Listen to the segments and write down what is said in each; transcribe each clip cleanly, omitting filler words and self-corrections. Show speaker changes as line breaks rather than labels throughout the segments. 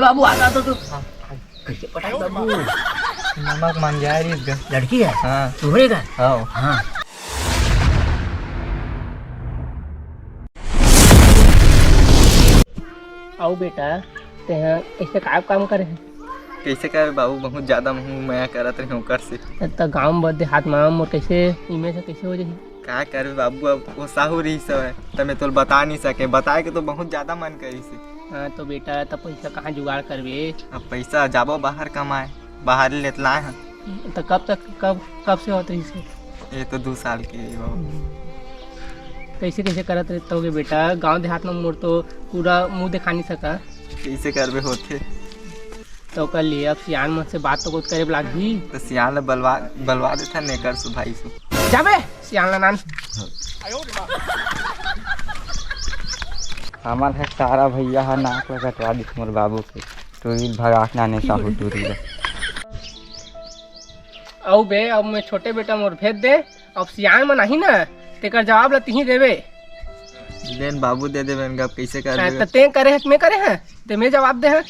बाबू आता तो कैसे पटाई बाबू?
नमक मान गया है इसका।
लड़की है?
हाँ
तुम्हारे का?
हाँ
हाँ। आओ बेटा, ते ऐसे काम करे हैं?
कैसे करे बाबू, बहुत ज्यादा मुँह मैं करत रही ओकर से।
तो गाँव बदे हाथ माम और कैसे इमे से कैसे हो जाए?
क्या करे बाबू, अब वो साहू रही सब है तो मैं तो बता नहीं सके, बताए के तो बहुत ज्यादा मन करी से।
हाँ तो बेटा तब पैसा कहाँ जुगाड़ करवे?
अब पैसा जाबो बाहर कमाए, बाहर लेत लाए हैं।
तो कब से होते इसे?
ये तो 2 साल की है बाबू।
कैसे कैसे करत रहते होगे बेटा? गांव देहात में मोर तो पूरा मुंह दिखा नहीं सका।
कैसे करबे होते
तो कर लिए अब सियान मन से बात तो कुछ करे लागी।
तो सियान बलवा देता नेकर सु भाई सु
जाबे सियान नान।
हमार है सारा भैया है नाक लगतवा दिख मोर बाबू के टूरी भगाक नाने साहू टूरी ले।
औ बे अब मैं छोटे बेटा मोर भेज दे, अब सियान में नहीं ना तेकर जवाब ला तिही देवे।
लेन बाबू दे दे मैंने अब कैसे कर
तो ते करे है मैं करे है ते मैं जवाब दे है।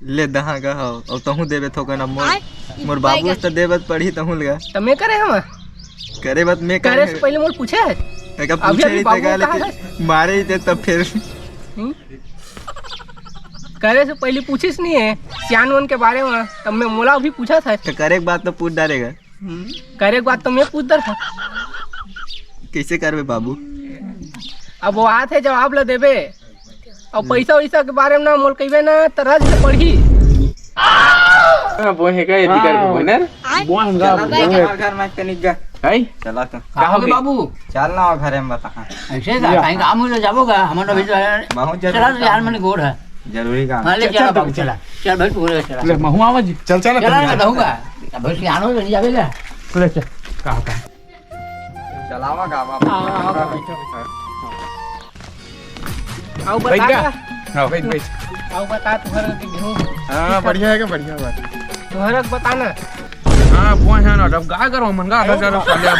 ले दहा गा हो और तहु देबे थोका ना मोर बाबू तो देबत पड़ी तहु लगा
तो मैं करे हम
करे बात मैं
करे से पहले मोर पूछे है।
तका पूछे ही तका लेके मारे ही थे तब फिर
करे से पहले पूछिस नहीं है सियान वन के बारे में, तब मैं मोला भी पूछा था।
तो करे के बात तो पूछ डालेगा,
करे के बात तो मैं पूछ दर था।
कैसे करबे बाबू?
अब वो आते है जवाब ला देबे और पैसा वैसा के बारे में ना मोल कहिबे ना तरह से पढ़ी।
वो है का यदि कर बनर वो हमगा
घर में कनिक जा
है
चला तो
कहो बाबू
चल ना घर में बता
ऐसे का कहीं काम हो जाबोगा हमारा भी
बहुत
चला यार मैंने गोड़ है
जरूरी काम।
हां ले चला बाबू चला चल भाई पूरे चला
ले महू आवा जी चल चल
चला ना रहूंगा अब से आनो नहीं जावेगा।
ले चल कहां का
चलावा गावा
आओ
बैठ
बता
गया हां बैठ
आओ बता तुम्हारा गेहूं।
हां बढ़िया है, बढ़िया बात
तुम्हारा बताना।
हां वो है ना अब गा करो मंगा कर पहले अब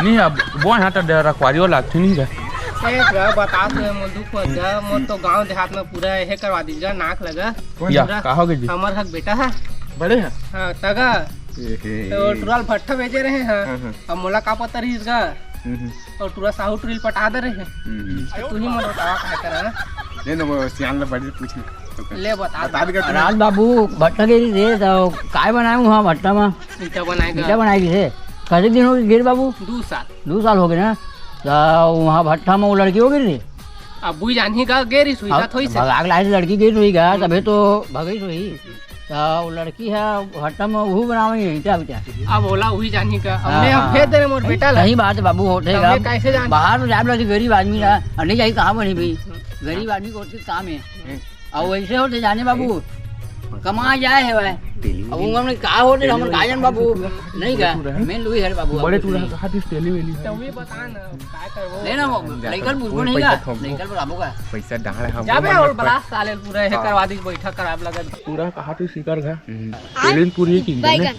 नहीं अब वो है तो रखवारियो लागती नहीं है।
एक बता तो मोर दुख हो जा, मोर तो गांव देहात में पूरा यह करवा दीजिएगा नाक लगा
या कहोगे जी
हमर हक बेटा है
बड़े हैं
हां तगा तो टुरल भट्ठा भेजे रहे हैं अब मोला का पता रही इसका और टुरा साहू टुरिल पटा दे रहे हैं। तू ही मोर बतावा का करा
ले ना वो सियान ले बड़ी पूछना
ले बता
राज बाबू भट्टा गिरी थे तो काय बनाए वहाँ भट्टा में
ईटा बनाएगा
ईटा बनाई थे कैसे दिन हो गए गिर बाबू?
2
साल हो गए ना। तो वहाँ भट्टा में वो लड़की हो गई थी
अब बुई जानी का गेरी सुई का थोड़ी से
भगाग लाई लड़की गिर हुई गा तभी तो भगई हुई तो वो लड़की है भट्टा में वो बनावे ईटा बीटा
अब बोला वही जानी का हमने हम भेज दे मोर बेटा ला।
सही बात है बाबू होठेगा
कैसे जान
बाहर तो जाब लगी गरीब आदमी ना नहीं जाए कहाँ बनी भाई गरीब आदमी को काम है और वैसे होते जाने बाबू कमा जाए है वह अब उम्र का होते हम गाजन बाबू नहीं का मेन लुई है बाबू
बड़े टूरा हाथ टेली वेली
तो भी बता ना काय करबो
लेना लेकर बुझबो नहीं का लेकर बाबू का
पैसा डाल हम
जाबे और बड़ा साले पूरा है करवा दी बैठा कराब लगा
पूरा कहा तो शिकार का ट्रेन पूरी की ने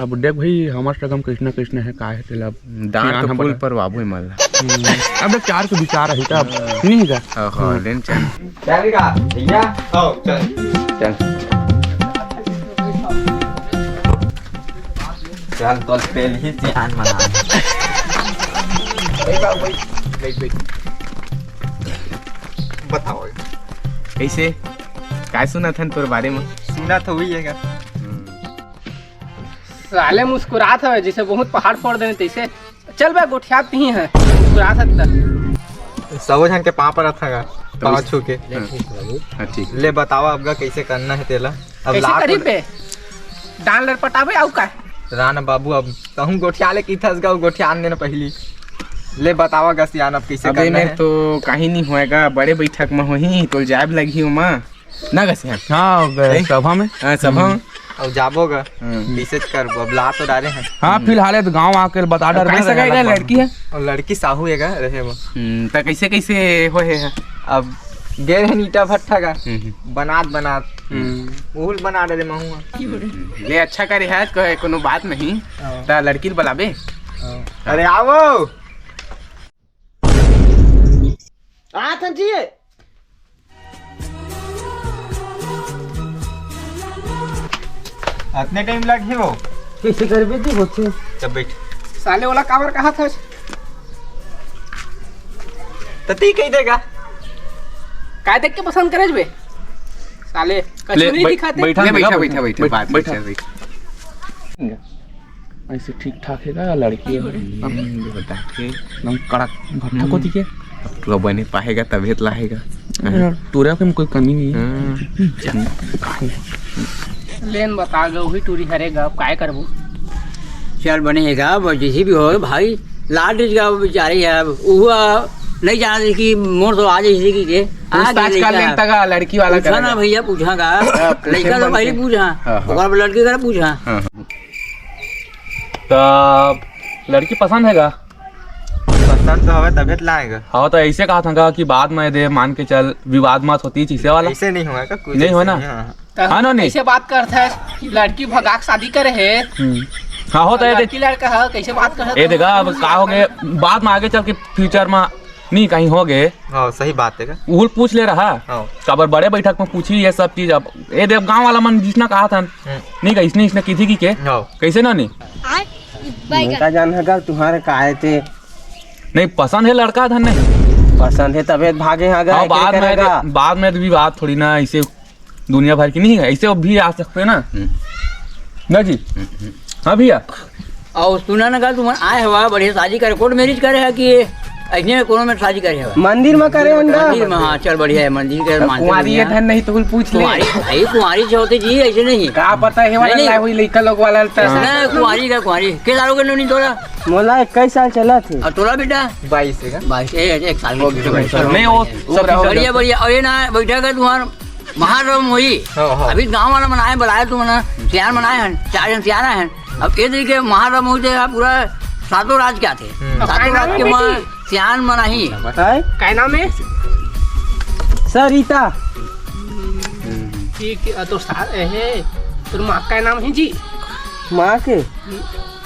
अब देख भाई हमार सगम कृष्ण है का है तेला
दांत तो पुल पर बाबू मल
अब 4 के विचार है तब नहीं का
हां लेन चल
चलेगा भैया आओ चल
चल
चल तो पहले ही सियान मना बताओ
कैसे काय सुना था तोर बारे में?
सुना तो हुई है
साले मुस्कुरात है जैसे बहुत पहाड़ फोड़ देने तैसे चल बे गोठियात ही है मुस्कुरात है
सब जन के पाँव पर रखा पाँव छू के
हां ठीक
ले बताओ अब कैसे करना है तेला अब
कैसे करी पे डाल लड़ पटावे आउ का
राना बाबू अब कहूँ गोठिया ले की थस गाँव गोठिया आने ना पहली ले बतावा गसियान अब कैसे
अबे
करना
मैं
है
तो कहीं नहीं होएगा बड़े बैठक में होही तो जाब लगी हूं मां ना गसे
हां सभा में
हां सभा
अब जाबोगा कैसे करबो अब ला तो डाले हैं
हां फिलहाल तो गांव आकर बता डर
कैसे गएगा लड़की है
और लड़की साहू है रहे वो
तो कैसे कैसे होए है
अब गेर है ईटा भट्ठा का बनात उहुल बना दे महू
ले अच्छा करे है कोनो बात नहीं ता लड़की बुलाबे
अरे आओ
आ थन जी
इतने टाइम लगे वो
कैसे कर भी थी बच्चे
तब बैठ
साले वाला कावर कहा था
तती कही देगा
काय देख के पसंद करे बे साले कछु नहीं दिखाते
बैठा
बैठा बैठा बैठा बात
बैठा
बैठा
ऐसे ठीक ठाक है का लड़की
बता के
एकदम कड़क भट्टा को दिखे
तू बने पाएगा तभी तो लाएगा
टूरे में कोई कमी नहीं है
लेन बता गो वही टूरी हरेगा अब काय करबो
चल बनेगा जैसे भी हो भाई लाड का बेचारी है वो नहीं जाना थी कि मोर तो आज इसी की के
पूछताछ कर लेन तक लड़की वाला
पूछा ना भैया पूछा का लड़का तो पहले पूछा और लड़के का पूछा
तो लड़की पसंद है का
पसंद तो हवे तभी तो लाएगा
हाँ तो ऐसे कहा था कि बाद में दे मान के चल विवाद मत होती चीजें वाला
ऐसे नहीं होगा का कुछ
नहीं हो ना हाँ ना नहीं
कैसे बात करता है लड़की भगाक शादी करे है
हाँ होता है
लड़की लड़का है कैसे बात कर
ये देखा अब का हो गए बाद में आगे चल के फ्यूचर में नहीं कहीं हो गए
हाँ सही बात है का
वो पूछ ले रहा
हाँ
कबर बड़े बैठक में पूछी ये सब चीज अब ये देव गांव वाला मन जिसने कहा था नहीं का इसने की थी कि के
हाँ
कैसे ना नहीं
का जान है तुम्हारे का आए थे
नहीं पसंद है लड़का धन नहीं
पसंद है तबीयत भागे
हाँ, बाद में भी बात थोड़ी ना ऐसे दुनिया भर की नहीं है ऐसे भी आ सकते हैं ना ना जी हाँ भैया
और सुना ना का तुम आए हवा बढ़िया शादी करे कोर्ट मैरिज करे है कि ऐसे कोनो में शादी करे है
मंदिर में करे
मंदिर में हाँ चल बढ़िया है मंदिर के
कुंवारी है धन नहीं तो कुल पूछ ले
भाई कुंवारी से होते जी ऐसे नहीं
का पता है वाला
नहीं,
लाई हुई लड़का लोग वाला
नहीं कुंवारी का कुंवारी के सालों के नहीं तोड़ा
मोला 21 साल चला थे
और तोड़ा बेटा
22 है का
22 एक साल हो गया
नहीं वो सब चीज़-
बढ़िया बढ़िया और ये ना बैठा का तुम्हारा महारम हुई
हाँ।
अभी गांव वाला मनाए बुलाया तुम ना सियार मनाए हैं 4 जन सियारा हैं अब ये तरीके महारम हुई थे पूरा सातों राज क्या थे सातों राज के माँ सियान मनाही
है
काय नाम है
सरिता
ठीक तो है तुम माँ का नाम है जी
माँ के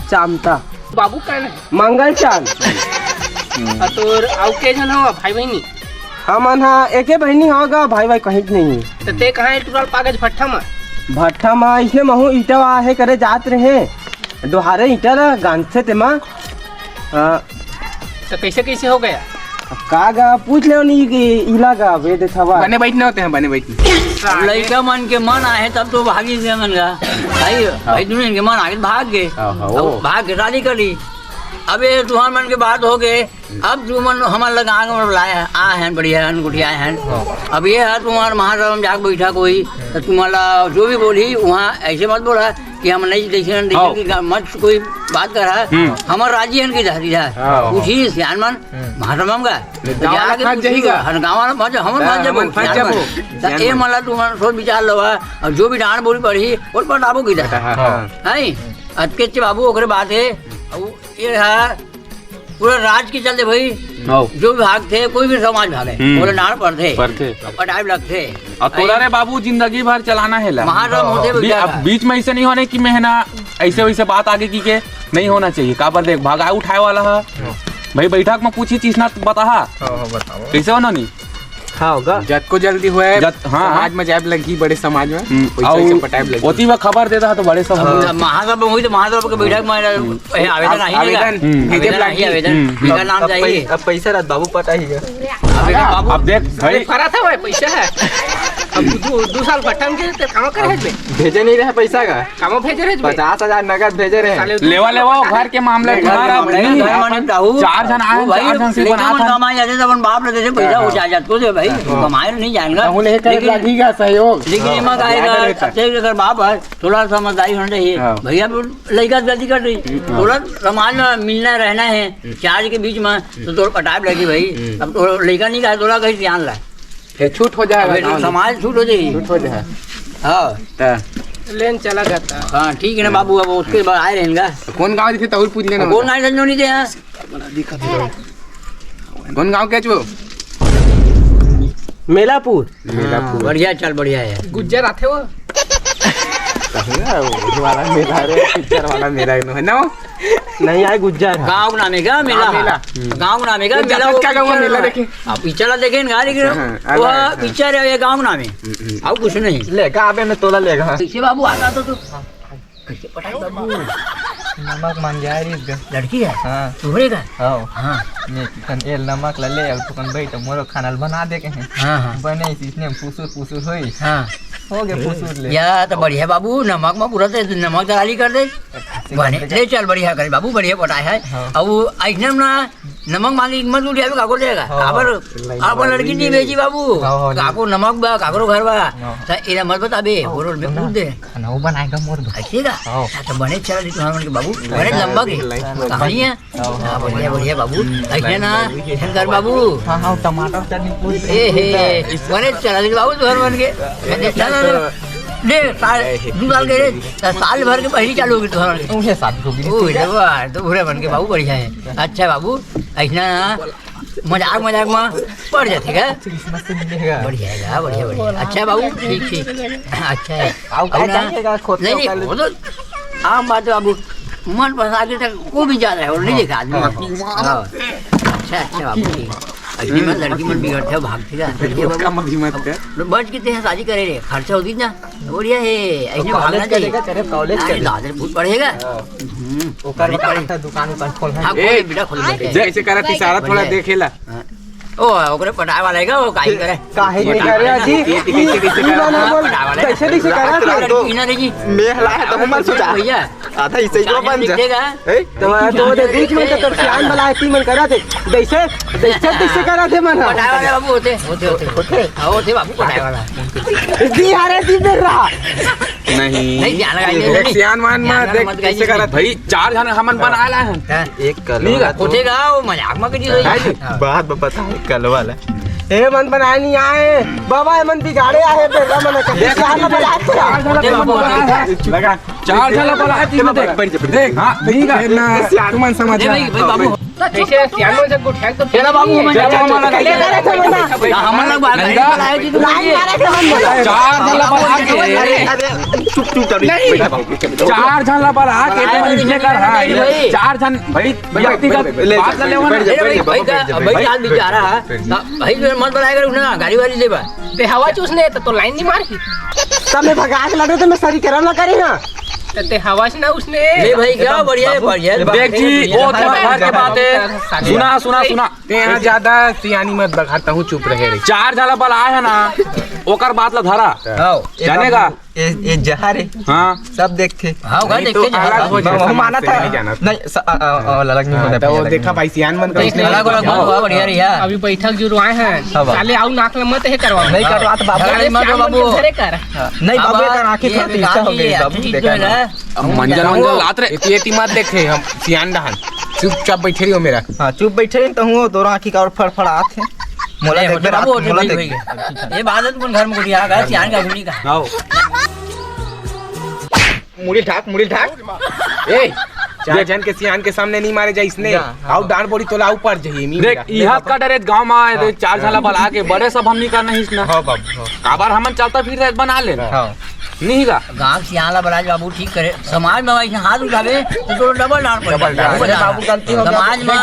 चामता
बाबू का नाम
मंगल चांद
है तो आउ के जन हो भाई बहनी
हमन हाँ एके बहनी होगा भाई भाई कहीं नहीं
तो ते कहाँ है टूटल कागज भट्ठा में
भट्ठा माँ इसने महू ईटा आहे करे जात रहे दोहारे ईटा ला गांधे ते माँ
तो कैसे कैसे हो गया
का गा पूछ ले नहीं कि इला गा वेद थवा
बने बैठने होते हैं बने बैठने
लड़का मन के मन आए तब तो भागी से मन का भाई भाई दुनिया के मन आगे भाग गए अब भाग के शादी कर ली अब ये तुम्हारे मन के बात हो गए अब जो मन हमारे लगा आगे में बुलाया आ हैं बढ़िया हैं गुटिया हैं अब ये है तुम्हारा महाराज जाग बैठा कोई तो तुम्हारा जो भी बोली वहाँ ऐसे मत बोला कि हम नहीं देखे मत कोई बात कर रहा है हमारे राज्य की धरती है पूछी सियान मन महाराम का गाँव वाला हम ये मतलब तुम्हारा सोच विचार लो और जो भी डांट बोली पड़ी और पटाबो की है अटके बाबू ओकरे बात है ये है पूरा राज के चलते भाई जो भाग थे कोई भी समाज भागे बोले नाड़ पड़ते पटाइब लगते
अब तोरा रे बाबू जिंदगी भर चलाना है ला
महाराम होते
अब बीच में ऐसे नहीं होने की मेहना ऐसे वैसे बात आगे की के नहीं होना चाहिए का पर देख भागा उठाए वाला है भाई बैठक में पूछी चीज ना बता
बताओ
कैसे होना नहीं
हाँ होगा
जत को जल्दी हुआ है
हाँ
समाज में जैब लगी बड़े समाज में पैसे पटाइब लगी
होती वह खबर देता तो बड़े सब
महासभा हुई तो महासभा के बैठक में आवेदन आवेदन नाम चाहिए
अब पैसा रात बाबू पता ही है
अब देख भाई
फरा था भाई पैसा है अब 2 साल भट्ठा में तो काम करे है
भेजे नहीं रहे पैसा का
काम भेजे रहे
50,000 नगद भेजे रहे
लेवा घर के मामले तुम्हारा नहीं 4 जन आए 4 जन से बना था
कमाए जाते तो अपन बाप लेते थे पैसा हो जाता तो भाई कमाए नहीं जाएगा
लगेगा सहयोग
लेकिन इमा आएगा अगर बाप है थोड़ा समझदारी होना चाहिए भैया लड़का गलती कर रही थोड़ा समाज में मिलना रहना है 4 के बीच में तो थोड़ा पटाइब लगी भाई अब तो लड़का नहीं का थोड़ा कहीं ध्यान ला
छूट हो जाएगा
समाज छूट हो जाएगी
छूट हो जाए
हाँ
लेन चला जाता
हाँ ठीक है ना बाबू अब उसके बाद आए रहेंगे
कौन गाँव दिखे तहुल पूछ लेना
कौन गाय नहीं थे यहाँ
कौन गाँव क्या चो
मेलापुर
बढ़िया चल बढ़िया है
गुज्जर आते वो
वाला मेला रे पिक्चर वाला मेला है ना
नहीं आए गुज्जर
गाँव नाम है क्या मेला गाँव नाम है क्या मेला
क्या गाँव मेला देखे
आप पिक्चर देखे ना लेकिन वो पिक्चर है ये गाँव नाम है अब कुछ नहीं
लेगा अबे मैं तोला लेगा
कैसे बाबू आता तो तू कैसे पटाई बाबू?
नमक मांग जाए रे
लड़की है
हाँ
तुम्हारे का?
हाँ
हाँ
मैं चिकन एल नमक ले अब तो भाई तो मोरो खाना बना दे के हैं
हाँ हाँ
बने इसने पूसूर होई
हाँ
हो गया पूसूर ले
या तो बढ़िया बाबू नमक में पूरा तो नमक दलाली कर दे बने ले चल बढ़िया करे बाबू बढ़िया पटाए है अब ऐसे ना नमक मालिक मत उठिया काको देगा काबर आप लड़की नहीं भेजी बाबू काको नमक बा काकरो घर बा तो इरा मत बताबे बोरो में पूछ दे
खाना बनाएगा मोर
अच्छी का तो बने चला दी तुम्हारे के बाबू बड़े लंबा के कहानी है बढ़िया बढ़िया बाबू ऐसे ना शंकर बाबू
हाँ हाँ टमाटर चटनी पूछ
ए हे बने चला दी बाबू घर बन के मैं देखा ना ले साल 2 साल के साल भर के पहली चालू होगी तुम्हारे
उसे साथ होगी
ओ रे वाह तो पूरे बन के बाबू बढ़िया है अच्छा बाबू ऐसा मजाक मजाक में पड़ जाते क्या
क्रिसमस से मिलेगा
बढ़िया है बढ़िया बढ़िया अच्छा बाबू ठीक ठीक अच्छा है
आओ क्या चाहिएगा खुद
नहीं नहीं वो तो आम बात है बाबू मन पसंद आगे तक को भी ज्यादा है और नहीं देखा आदमी हाँ अच्छा अच्छा बाबू ठीक अगली में लड़की मन बिगड़ते हो भागती का बच कितने हैं शादी करे रे खर्चा होगी ना बढ़िया है ऐसे भागना चाहिए
कॉलेज
अरे दादर भूत पड़ेगा
ओकर पड़ेगा दुकान खोल
हाँ खोल बेटा खोल दे
जैसे करा इशारा थोड़ा देखेला
ओ ओकरे पटाए वाला है वो काहे करे
काहे नहीं करे अजी
कैसे
कैसे करा
तो इना रे जी
मेहला है तो हम सोचा
भैया
आधा इसे जो बन जा
देगा
तो दे बीच में तो सियान वाला है तीन मन करा थे जैसे करा थे मन
पटाए वाले बाबू होते हाँ होते बाबू पटाए वाला
दी हारे दी मेर रहा
नहीं ध्यान लगाइए
सियान मान में देख कैसे करा
भाई 4 जन हमन बनाला है
एक कल
होतेगा वो मजाक में करी रही
बात बता कल वाला ए मन बनाए नहीं आए बाबा मन बिगाड़े आए बेटा मन देख हां बना
लगा 4 जन बना तीन देख हां ठीक है
ना सियान मान समझ
भाई बाबू
कैसे सियानो से गुठैल तो
चला बाबू हमन लोग बात बनाए जी तू लाइन मारे थे हम
4 जन बना के
चुप चुप कर
4 जन बना के इसने कर हां 4 जन भाई व्यक्तिगत बात ले
भाई आज बेचारा भाई मत बनाएगा ना गाड़ी वाली ले बा
ते हवा चूसने तो लाइन नहीं मारी
सब में भगा के लड़ो तो मैं सरी करम ना करी ना
ते हवा से ना उसने
ले भाई क्या बढ़िया है बढ़िया
देख जी वो घर के बात है सुना
ते यहाँ ज्यादा सियानी मत बघाता हूँ चुप रहे रे
4 जन बल आए है ना ओकर बात ला धरा जानेगा
ये जहर है
हाँ
सब देखते
हाँ का देखते
वो माना था नहीं ललक नहीं होता
तो देखा भाई सियान मन का इसने
अलग अलग बात बढ़िया रिया
अभी बैठक जो आए हैं साले आउ नाक में मत है करवा
नहीं करवा तो बाबू
कर
नहीं बाबू का आंखें थोड़ा तिरछा हो गई बाबू देखा
मंजन लात रे
ये मत देखे हम सियान डहान चुपचाप बैठे रहियो मेरा
हां चुप बैठे तो हूं तोरा आंखी का और फड़फड़ात है मोला देख
बाबू
मोला देख
ये बात है तुम घर में गुड़िया का सियान का गुड़ी का
आओ
मुड़ी ठाक
ए 4 जन के सियान के सामने नहीं मारे जा इसने आओ डांड बोड़ी तोला ऊपर जाइए
देख इहात का डरे गांव में आए 4 जन बल आके बड़े सब हमनी का नहीं इसना
हां बाबू
काबर हमन चलता फिर रह बना ले
हां
नहीं का
गांव सियाला बराज बाबू ठीक करे समाज में वैसे हाथ उठावे तो डबल डांड पड़
बाबू गलती हो
समाज में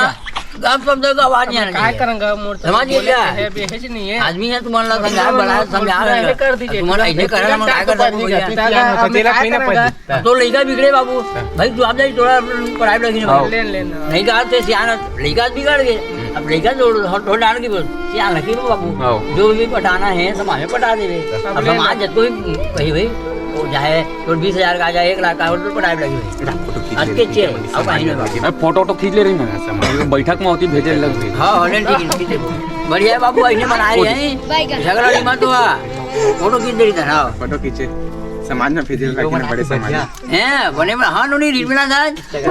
अब सब जगह आवाज नहीं आ
काय
रही
करेंगे मोर
समझ गया
है बेहज नहीं है
आदमी है तुम्हारा समझा रहे हैं
कर दीजिए
तुम्हारा ऐसे करना मैं काय कर सकूं भैया
तेरा कहीं ना पड़
तो लड़का बिगड़े बाबू भाई तू आप जाइए थोड़ा पढ़ाई लगी
लेना
नहीं कहा थे सियान लड़का बिगड़ गए अब लड़का थोड़ा डांड की बोल सियान रखी बाबू जो भी पटाना है समाज में पटा देवे अब समाज जब कोई कही भाई वो चाहे तो 20,000 का जाए 1 लाख का तो पढ़ाई लगी हुई आज के चेयर अब कहीं नहीं
फोटो तो खींच ले रही मैं बैठक में होती भेजे लग गई
हाँ ऑनलाइन टिकट बढ़िया है बाबू ऐसे बनाए हैं झगड़ा नहीं मत हुआ फोटो खींच दे रही था
फोटो खींचे समाज में भेजे लगे बड़े समाज
हैं बने हाँ नोनी रील बना था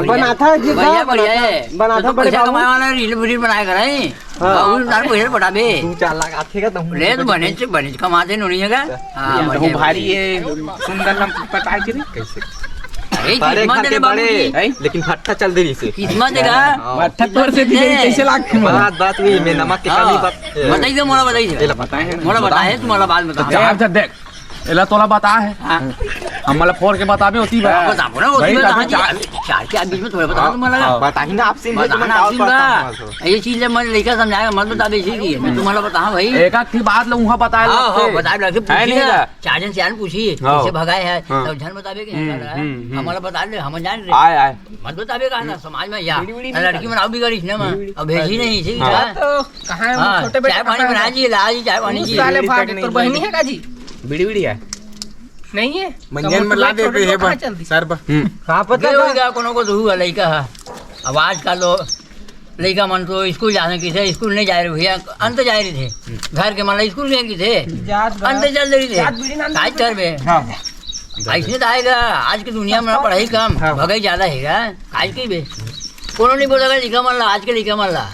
बना था जी
बढ़िया बढ़िया है
बना था
पैसा कमाए वाला रील बनाए कर रहे और तार पैसे पटा बे
2-4 लाख आते का तुम
ले तो बने कमाते नोनी जगह हां
तो भारी है सुंदर लम पटाई के कैसे
अरे
बड़े
किस्मत
घर
दे
के
बाबू
बड़े लेकिन फट्टा चल दे रही से
किस्मत देगा
78 से दी गई कैसे लाख
बात हुई मैं नमक के कमी बात
बताइए मोला बताइए
बताए हैं
मोला बताए तुम्हारा बात बता
देख एला तोला बता है हम मला फोड़ के बताबे होती बा
बताओ ना
भाई,
उसमें
ताकि
कहाँ चार के बीच में थोड़ा बता तुम्हारा
बताही ना आप सीन
बताना आपसी का ये चीज मैं लड़का समझाएगा मत बता दे इसी की मैं तुम्हारा बताऊं भाई
एक आध की बात लो वहां बताए
हाँ हाँ
लगते।
बता लगे
है नहीं
पूछिए
का?
चार जन सियान पूछिए
हाँ।
कैसे भगाए है
हाँ।
तब झन बताबे कि हमारा बता दे हम जान रहे
आए आए
मत बताबे कहा ना समाज में या लड़की बनाओ बिगड़ी ना मैं अब भेजी नहीं इसी
हाँ।
का
तो कहाँ है वो
हाँ
छोटे बेटे
चाय पानी बना जी ला जी चाय पानी जी
साले भाग तोर बहनी है का जी
बीड़ी बीड़ी है
नहीं है
मंजन में ला दे पे है बस सर पर
कहाँ पता
ये होगा कोनो को तो हुआ लड़का है अब आज का लो लड़का मन तो स्कूल जाने की थे स्कूल नहीं जा रहे भैया अंत जा रहे थे घर के मन स्कूल गए की थे अंत चल रही थे आज कर बे ऐसे तो आएगा आज की दुनिया में पढ़ाई कम भगाई ज्यादा है आज की बे कोनो नहीं बोलेगा लिखा मन ला आज के लिखा मन ला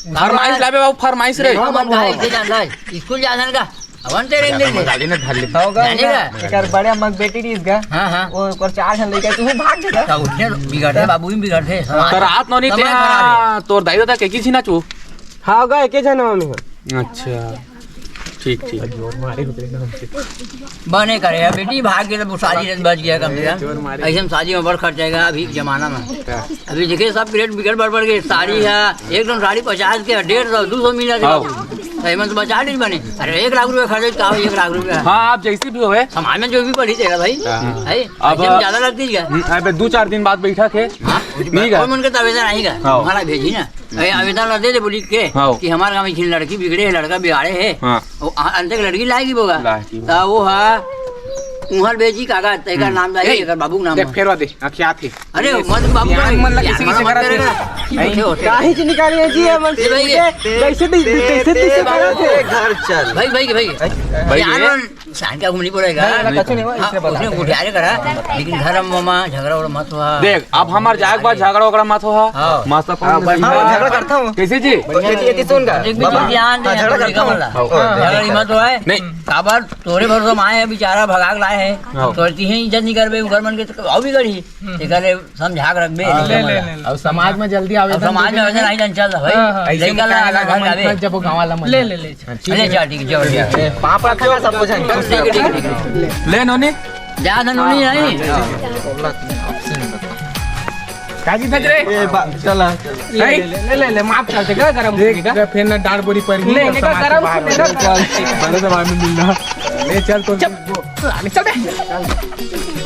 फरमाइश लाबे बाबू फरमाइश रे
लिखा मन का ऐसे जाना है स्कूल जाने का अवन तेरे
डाली ना ढाल ले
होगा
जानेगा
एक बड़े मग बेटी री इसका
हाँ हाँ
वो पर चार जन लेके तू भाग जाएगा
तो उठने बिगड़ते बाबू भी बिगड़ते
तो रात नो नहीं
समाज खराब है।
तोर दाई दादा के की छी ना चू
हाँ होगा एक जना में
अच्छा ठीक ठीक
बने करे है बेटी भाग के तो शादी रत बच गया कम से कम ऐसे में शादी में बड़ खर्च जाएगा अभी के जमाना में अभी देखिए सब रेट बिगड़ बढ़ गए साड़ी है एकदम साड़ी 50 के 150 200 मिल जाते हेमंत तो बचा नहीं बने अरे 1 लाख रुपया खर्च का 1 लाख रुपया
हाँ आप जैसी भी होवे
समाज में जो भी पड़ी तेरा भाई है
अब-
अब ज्यादा लगती है
अबे 2-4 दिन बाद बैठा के नहीं का
कोई मन का आवेदन आएगा
हाँ।
हमारा भेजी ना अरे आवेदन ला दे दे पुलिस के
हाँ।
कि हमारे गाँव में लड़की बिगड़े है लड़का बिगाड़े है
हाँ
अंत तक लड़की लाएगी होगा
लाएगी।
तो वो है उहर बेची काका तेरा नाम जाएगा एकर बाबू के नाम
देख
में।
फेरवा दे क्या थे
अरे मत बाबू
यहाँ मन लगा किसी से करा थे।
काहे से निकाली है जी मन
ए भाई,
कैसे कैसे करा थे घर चल
भाई भाई भाई
भाई
यार शान का घूमनी पड़ेगा
कुछ नहीं हुआ इससे
उसने गुठियारे करा लेकिन घर में मामा झगड़ा उगड़ा मत हुआ
देख अब हमार जाए के बाद झगड़ा वगड़ा मत हो
हाँ।
मस्त
हाँ झगड़ा करता हूँ
कैसे जी
ये सुन का
एक भी ध्यान दे
झगड़ा करता हूँ
झगड़ा मत हुआ है
नहीं
काबर तोरे भरोसे आए है बेचारा भगाग लाए है
हाँ।
तोरती ही इज्जत नहीं करबे घर मन के तो और भी गड़ी एकरे समझा के रखबे
अब समाज में जल्दी
अब समाज में वैसे नहीं जान चल भाई
ऐसे
लड़का ला घर आवे
जब वो गाँव वाला
ले ले ले
चले चल ठीक है जल्दी
पाप रखा सब कुछ
ठीक है
ले नोनी
जा धनुनी नहीं
काजी भेज रे
चला
ले माफ कर देगा गरम
देख फिर ना डांड बोरी पर
ले लेगा गरम
बड़े समाज में मिलना ले चल तो
चल बे